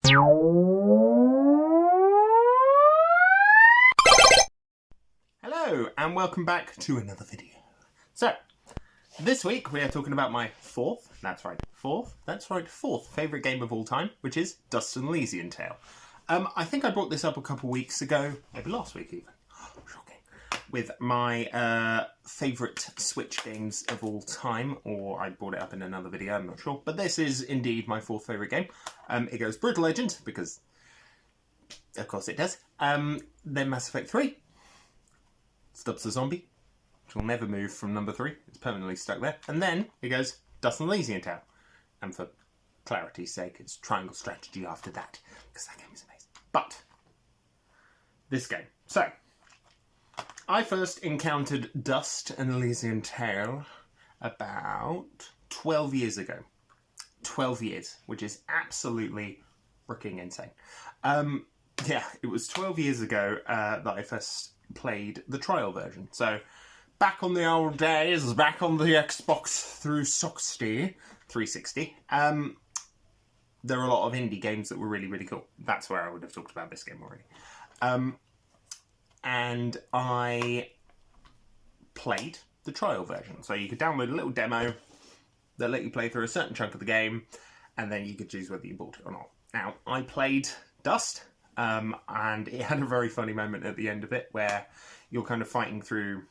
Hello, and welcome back to another video. So, this week we are talking about my fourth favourite game of all time, which is An Elysian Tail. I think I brought this up a couple weeks ago, maybe last week even, shocking, with my favourite Switch games of all time, or I brought it up in another video, I'm not sure. But this is indeed my fourth favourite game. It goes Brutal Legend, because of course it does. Then Mass Effect 3. Stubbs the Zombie, which will never move from number 3. It's permanently stuck there. And then it goes An Elysian Tail. And for clarity's sake, it's Triangle Strategy after that, because that game is amazing. But this game. So, I first encountered An Elysian Tail about 12 years ago. 12 years, which is absolutely freaking insane. Yeah, it was 12 years ago that I first played the trial version. So, back on the old days, back on the Xbox 360, there were a lot of indie games that were really, really cool. That's where I would have talked about this game already. And I played the trial version. So you could download a little demo that let you play through a certain chunk of the game, and then you could choose whether you bought it or not. Now, I played Dust, and it had a very funny moment at the end of it where you're kind of fighting through,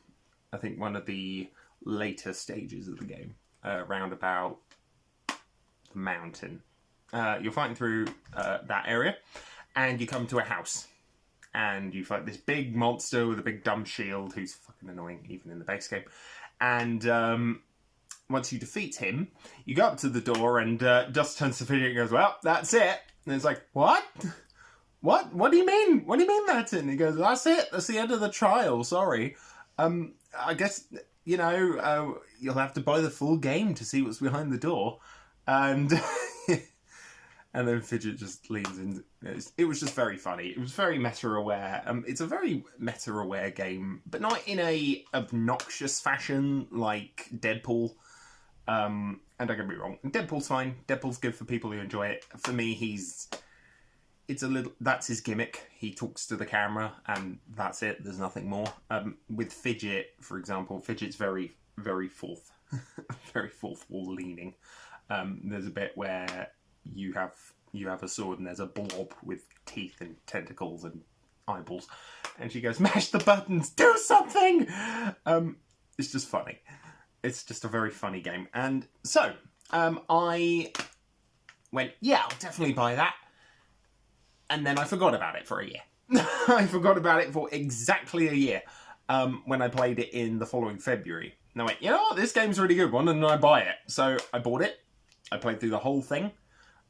I think, one of the later stages of the game, round about the mountain. You're fighting through that area, and you come to a house, and you fight this big monster with a big dumb shield who's fucking annoying, even in the base game. And once you defeat him, you go up to the door, and Dust turns to Fidget and goes, "Well, that's it." And it's like, "What? What do you mean? What do you mean that's it?" And he goes, "That's it. That's the end of the trial. Sorry. I guess, you know, you'll have to buy the full game to see what's behind the door." And and then Fidget just leans in. It was just very funny. It was very meta-aware. It's a very meta-aware game, but not in a obnoxious fashion like Deadpool. And don't get me wrong, Deadpool's fine. Deadpool's good for people who enjoy it. For me, that's his gimmick. He talks to the camera, and that's it. There's nothing more. With Fidget, for example, Fidget's very, very fourth wall leaning. There's a bit where you have a sword, and there's a blob with teeth and tentacles and eyeballs, and she goes, "Mash the buttons, do something!" It's just funny. It's just a very funny game. And so, I went, "Yeah, I'll definitely buy that." And then I forgot about it for a year. I forgot about it for exactly a year, when I played it in the following February. And I went, "You know what, this game's a really good one," and I buy it. So I bought it. I played through the whole thing.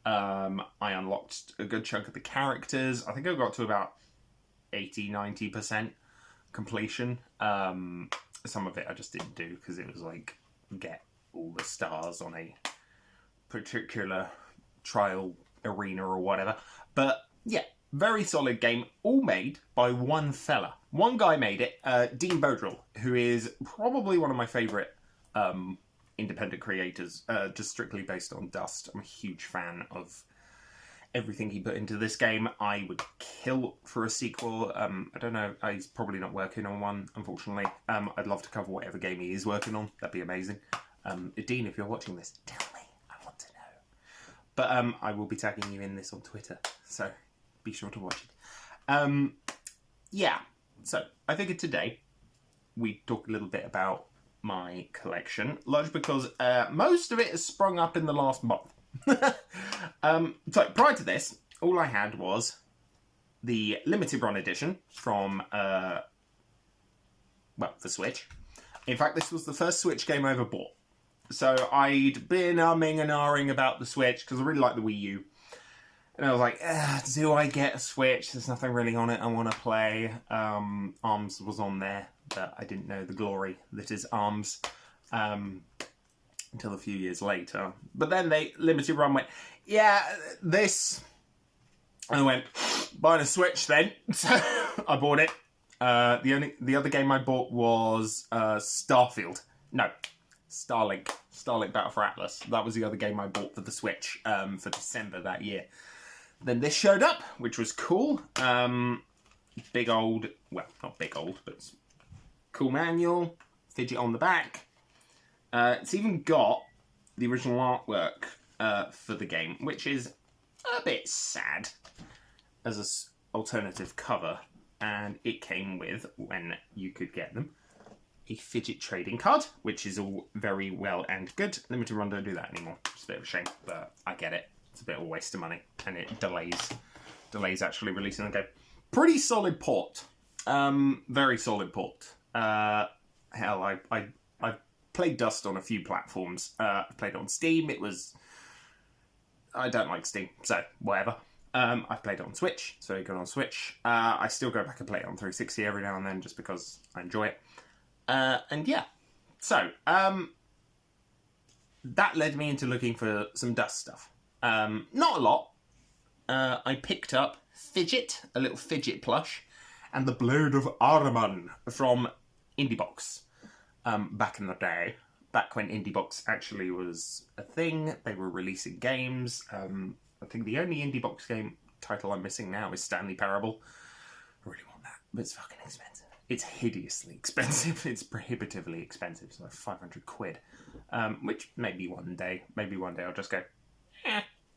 I unlocked a good chunk of the characters. I think I got to about 80-90% completion. Some of it I just didn't do because it was like, get all the stars on a particular trial arena or whatever. But yeah, very solid game, all made by one fella. One guy made it, Dean Bodrell, who is probably one of my favourite independent creators, just strictly based on Dust. I'm a huge fan of everything he put into this game. I would kill for a sequel. I don't know, he's probably not working on one, unfortunately. I'd love to cover whatever game he is working on. That'd be amazing. Dean, if you're watching this, tell me. I want to know. But I will be tagging you in this on Twitter, so be sure to watch it. Yeah, so I figured today we'd talk a little bit about my collection, largely because most of it has sprung up in the last month. So prior to this, all I had was the limited run edition from the Switch. In fact, this was the first Switch game I ever bought. So I'd been umming and ahhing about the Switch because I really like the Wii U. And I was like, do I get a Switch? There's nothing really on it I want to play. ARMS was on there, but I didn't know the glory that is ARMS until a few years later. But then they limited run went, yeah, this. And I went, buying a Switch then. So I bought it. The other game I bought was Starfield. No, Starlink. Starlink Battle for Atlas. That was the other game I bought for the Switch for December that year. Then this showed up, which was cool. Big old, well, not big old, but cool manual. Fidget on the back. It's even got the original artwork for the game, which is a bit sad as an alternative cover. And it came with, when you could get them, a fidget trading card, which is all very well and good. Limited Run don't do that anymore. It's a bit of a shame, but I get it. It's a bit of a waste of money, and it delays actually releasing the game. Pretty solid port. Very solid port. Hell, I've played Dust on a few platforms. I've played it on Steam. I don't like Steam, so whatever. I've played it on Switch, so good on Switch. I still go back and play it on 360 every now and then, just because I enjoy it. And yeah, so that led me into looking for some Dust stuff. Not a lot. I picked up Fidget, a little Fidget plush, and the Blade of Ahriman from IndieBox. Back in the day, back when IndieBox actually was a thing. They were releasing games. I think the only IndieBox game title I'm missing now is Stanley Parable. I really want that, but it's fucking expensive. It's hideously expensive. It's prohibitively expensive. It's like 500 quid. Which maybe one day I'll just go,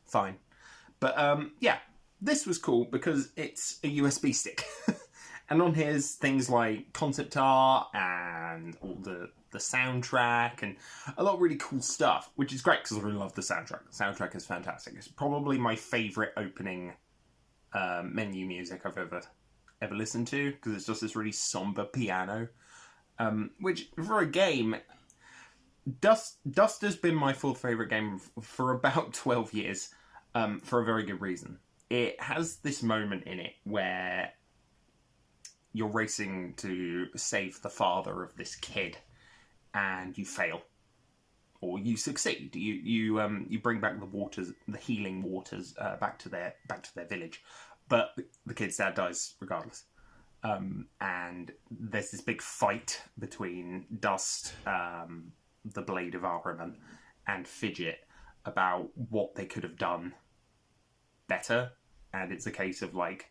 fine. But yeah, this was cool because it's a USB stick. And on here's things like concept art and all the soundtrack and a lot of really cool stuff, which is great because I really love the soundtrack. The soundtrack is fantastic. It's probably my favourite opening menu music I've ever listened to, because it's just this really somber piano, which for a game, Dust has been my fourth favourite game for about 12 years, for a very good reason. It has this moment in it where you're racing to save the father of this kid, and you fail, or you succeed. You bring back the healing waters, back to their village, but the kid's dad dies regardless. And there's this big fight between Dust, the Blade of Ahriman, and Fidget about what they could have done better. And it's a case of like,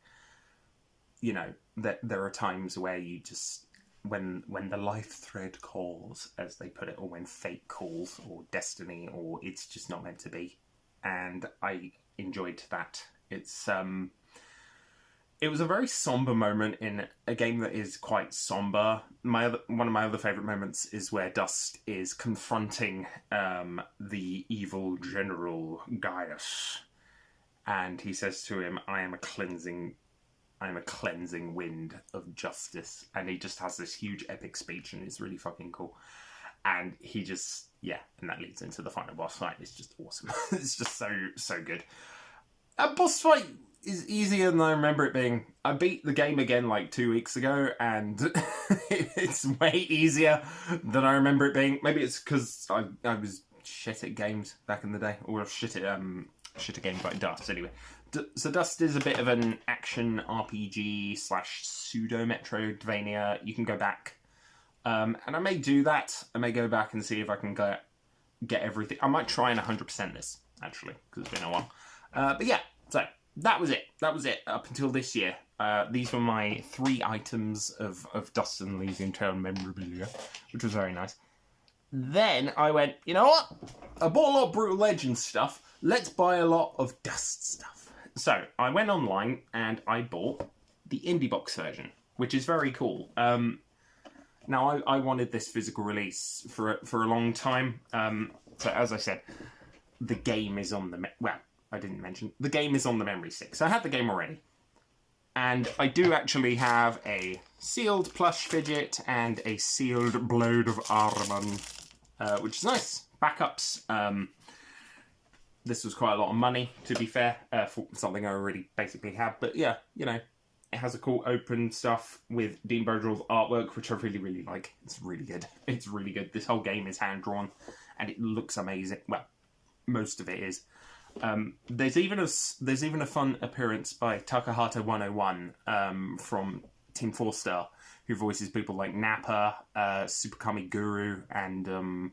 you know, that there are times where you just, when the life thread calls, as they put it, or when fate calls, or destiny, or it's just not meant to be. And I enjoyed that. It was a very somber moment in a game that is quite somber. One of my other favourite moments is where Dust is confronting the evil General Gaius, and he says to him, "I am a cleansing wind of justice," and he just has this huge epic speech, and it's really fucking cool. And he just, yeah, and that leads into the final boss fight. It's just awesome. It's just so good. A boss fight is easier than I remember it being. I beat the game again like 2 weeks ago, and it's way easier than I remember it being. Maybe it's because I was shit at games back in the day, or shit at games like Dust. Anyway, so Dust is a bit of an action RPG / pseudo Metroidvania. You can go back, and I may do that. I may go back and see if I can get everything. I might try and 100% this actually, because it's been a while. But yeah, so that was it. That was it up until this year. These were my 3 items of Dust and Elysian Tail memorabilia, which was very nice. Then I went, you know what? I bought a lot of Brutal Legends stuff. Let's buy a lot of Dust stuff. So I went online and I bought the IndieBox version, which is very cool. Now I wanted this physical release for a long time. So as I said, the game is on the I didn't mention the game is on the memory stick. So I had the game already, and I do actually have a sealed plush Fidget and a sealed Blade of Ahriman, which is nice. Backups. This was quite a lot of money, to be fair, for something I already basically had. But yeah, you know, it has a cool open stuff with Dean Bodrill's artwork, which I really, really like. It's really good. It's really good. This whole game is hand-drawn, and it looks amazing. Well, most of it is. There's even a fun appearance by Takahata 101 from Team 4 Star, who voices people like Nappa, Super Kami Guru, and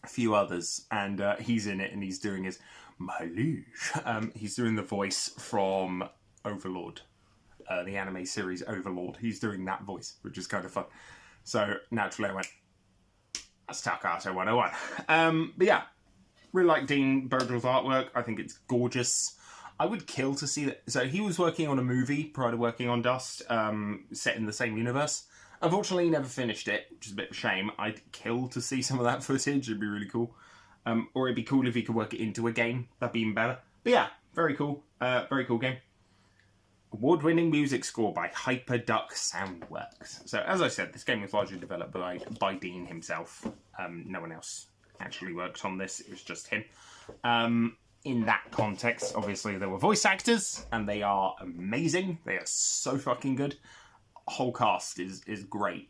a few others, and he's in it, and he's doing his my liege. He's doing the voice from Overlord, the anime series Overlord. He's doing that voice, which is kind of fun. So naturally I went, that's Takato 101. But yeah, really like Dean Birgel's artwork. I think it's gorgeous. I would kill to see that. So he was working on a movie prior to working on Dust, set in the same universe. Unfortunately, he never finished it, which is a bit of a shame. I'd kill to see some of that footage. It'd be really cool. Or it'd be cool if he could work it into a game. That'd be even better. But yeah, very cool. Very cool game. Award-winning music score by Hyperduck Soundworks. So, as I said, this game was largely developed by Dean himself. No one else actually worked on this. It was just him. In that context, obviously, there were voice actors, and they are amazing. They are so fucking good. Whole cast is great.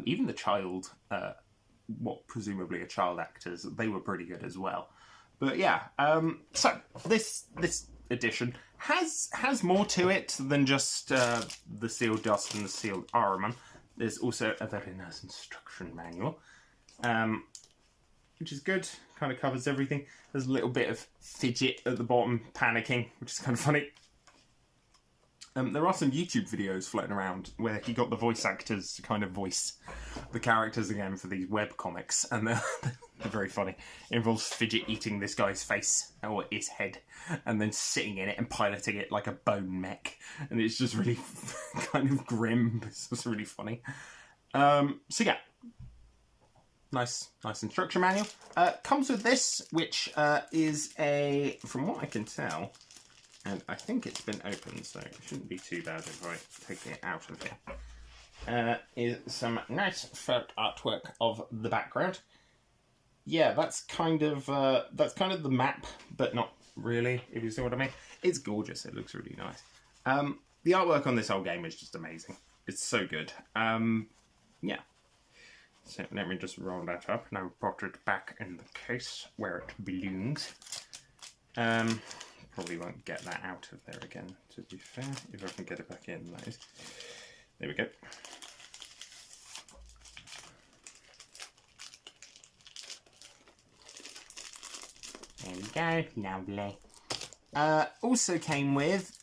Even the child, presumably a child actors, they were pretty good as well. But yeah, so this edition has more to it than just the sealed dust and the sealed Ahriman. There's also a very nice instruction manual, which is good. Kind of covers everything. There's a little bit of fidget at the bottom, panicking, which is kind of funny. There are some YouTube videos floating around where he got the voice actors to kind of voice the characters again for these web comics, and they're very funny. It involves Fidget eating this guy's face, or his head, and then sitting in it and piloting it like a bone mech, and it's just really kind of grim, but it's just really funny. So yeah, nice instruction manual. Comes with this, which is from what I can tell, and I think it's been opened, so it shouldn't be too bad if I take it out of here. Is some nice folk artwork of the background. Yeah, that's kind of the map, but not really, if you see what I mean. It's gorgeous. It looks really nice. The artwork on this whole game is just amazing. It's so good. Yeah. So let me just roll that up. Now put it back in the case where it belongs. Probably won't get that out of there again, to be fair. If I can get it back in, that is. There we go. There we go, lovely. Also came with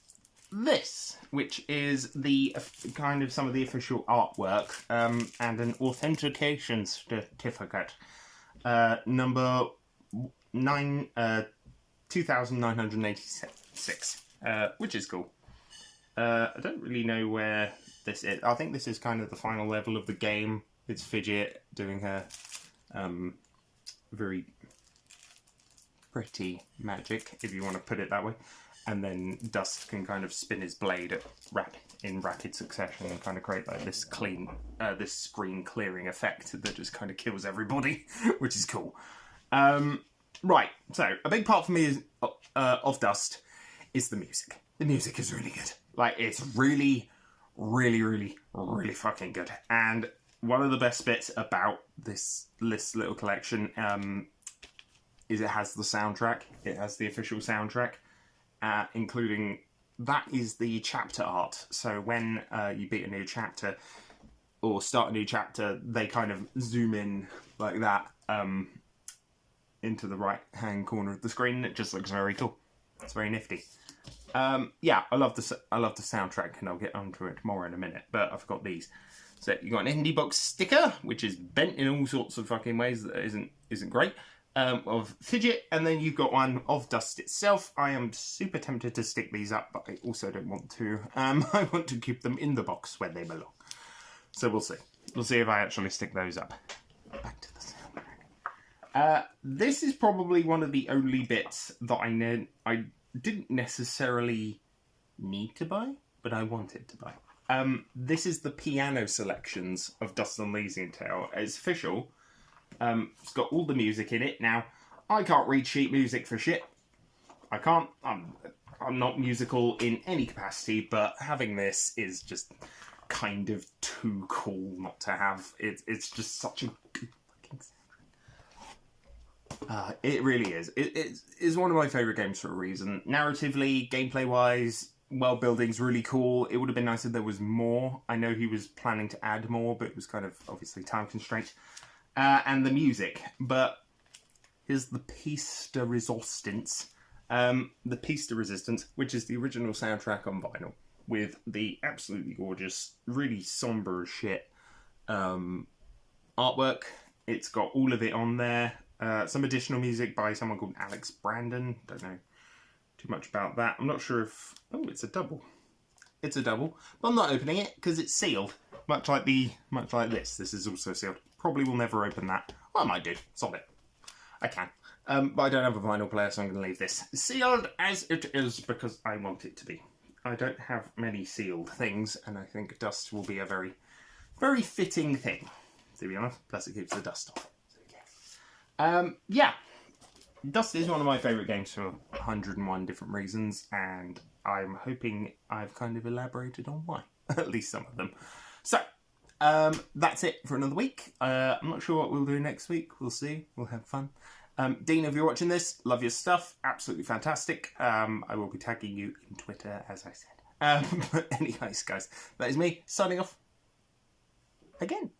this, which is the kind of some of the official artwork and an authentication certificate. Number 2986, which is cool. I don't really know where this is. I think this is kind of the final level of the game. It's Fidget doing her very pretty magic, if you want to put it that way. And then Dust can kind of spin his blade in rapid succession and kind of create like this this screen clearing effect that just kind of kills everybody, which is cool. Right, so a big part for me is, of Dust is the music. The music is really good. Like, it's really, really, really, really fucking good. And one of the best bits about this little collection is it has the soundtrack. It has the official soundtrack, including, that is the chapter art. So when you beat a new chapter or start a new chapter, they kind of zoom in like that into the right-hand corner of the screen. It just looks very cool. It's very nifty. Yeah, I love the soundtrack, and I'll get onto it more in a minute, but I forgot these. So you got an indie box sticker, which is bent in all sorts of fucking ways that isn't great, of Fidget, and then you've got one of Dust itself. I am super tempted to stick these up, but I also don't want to. I want to keep them in the box where they belong. So we'll see. We'll see if I actually stick those up. Back to the soundtrack. This is probably one of the only bits that I didn't necessarily need to buy, but I wanted to buy. This is the piano selections of Dust An Elysian Tail. It's official. It's got all the music in it. Now, I can't read sheet music for shit. I can't. I'm not musical in any capacity, but having this is just kind of too cool not to have. It's just such a good fucking soundtrack. It really is. It is one of my favourite games for a reason. Narratively, gameplay-wise, world building's really cool. It would have been nice if there was more. I know he was planning to add more, but it was kind of obviously time constraint. And the music. But Here's the piece de resistance. The piece de resistance, which is the original soundtrack on vinyl, with the absolutely gorgeous, really somber as shit artwork. It's got all of it on there. Some additional music by someone called Alex Brandon. Don't know too much about that. I'm not sure if... Oh, it's a double. It's a double. But I'm not opening it because it's sealed. Much like this. This is also sealed. Probably will never open that. Well, I might do. Sod it. I can. But I don't have a vinyl player, so I'm going to leave this sealed as it is because I want it to be. I don't have many sealed things, and I think dust will be a very, very fitting thing, to be honest. Plus, it keeps the dust off. So, yeah. Dust is one of my favourite games for 101 different reasons, and I'm hoping I've kind of elaborated on why. At least some of them. So, that's it for another week. I'm not sure what we'll do next week. We'll see. We'll have fun. Dean, if you're watching this, love your stuff. Absolutely fantastic. I will be tagging you in Twitter, as I said. But anyways, guys, that is me signing off again.